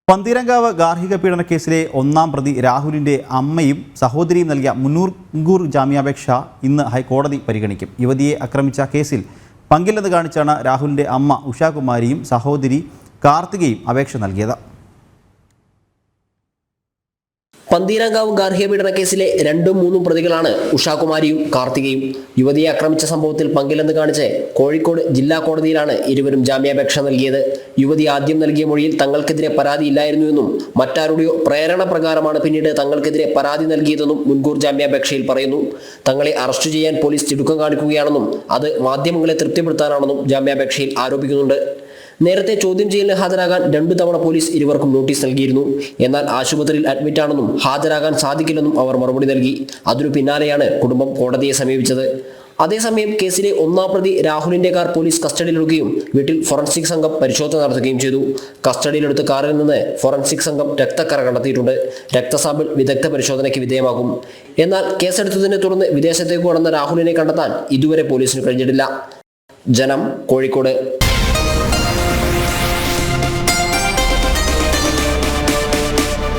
പന്തീരങ്കാവ് ഗാർഹിക പീഡന കേസിലെ ഒന്നാം പ്രതി രാഹുലിന്റെ അമ്മയും സഹോദരിയും നൽകിയ മുൻകൂർ ജാമ്യാപേക്ഷ ഇന്ന് ഹൈക്കോടതി പരിഗണിക്കും. യുവതിയെ ആക്രമിച്ച കേസിൽ പങ്കില്ലെന്ന് കാണിച്ചാണ് രാഹുലിന്റെ അമ്മ ഉഷാകുമാരിയും സഹോദരി കാർത്തികയും അപേക്ഷ നൽകിയത്. പന്തീരങ്കാവ് ഗാർഹിക പീഡന കേസിലെ 2-3 പ്രതികളാണ് ഉഷാകുമാരിയും കാർത്തികയും. യുവതിയെ ആക്രമിച്ച സംഭവത്തിൽ പങ്കില്ലെന്ന് കാണിച്ച് കോഴിക്കോട് ജില്ലാ കോടതിയിലാണ് ഇരുവരും ജാമ്യാപേക്ഷ നൽകിയത്. യുവതി ആദ്യം നൽകിയ മൊഴിയിൽ തങ്ങൾക്കെതിരെ പരാതി ഇല്ലായിരുന്നുവെന്നും മറ്റാരുടെയോ പ്രേരണ പ്രകാരമാണ് പിന്നീട് തങ്ങൾക്കെതിരെ പരാതി നൽകിയതെന്നും മുൻകൂർ ജാമ്യാപേക്ഷയിൽ പറയുന്നു. തങ്ങളെ അറസ്റ്റ് ചെയ്യാൻ പോലീസ് തിടുക്കം കാണിക്കുകയാണെന്നും അത് മാധ്യമങ്ങളെ തൃപ്തിപ്പെടുത്താനാണെന്നും ജാമ്യാപേക്ഷയിൽ ആരോപിക്കുന്നുണ്ട്. നേരത്തെ ചോദ്യം ചെയ്യലിന് ഹാജരാകാൻ 2 തവണ പോലീസ് ഇരുവർക്കും നോട്ടീസ് നൽകിയിരുന്നു. എന്നാൽ ആശുപത്രിയിൽ അഡ്മിറ്റാണെന്നും ഹാജരാകാൻ സാധിക്കില്ലെന്നും അവർ മറുപടി നൽകി. അതിനു പിന്നാലെയാണ് കുടുംബം കോടതിയെ സമീപിച്ചത്. അതേസമയം കേസിലെ ഒന്നാം പ്രതി രാഹുലിന്റെ കാർ പോലീസ് കസ്റ്റഡിയിലെടുക്കുകയും വീട്ടിൽ ഫോറൻസിക് സംഘം പരിശോധന നടത്തുകയും ചെയ്തു. കസ്റ്റഡിയിലെടുത്ത കാറിൽ നിന്ന് ഫോറൻസിക് സംഘം രക്തക്കറ കണ്ടെത്തിയിട്ടുണ്ട്. രക്തസാമ്പിൾ വിദഗ്ധ പരിശോധനയ്ക്ക് വിധേയമാകും. എന്നാൽ കേസെടുത്തതിനെ തുടർന്ന് വിദേശത്തേക്ക് കടന്ന രാഹുലിനെ കണ്ടെത്താൻ ഇതുവരെ പോലീസിന് കഴിഞ്ഞിട്ടില്ല. ജനം, കോഴിക്കോട്.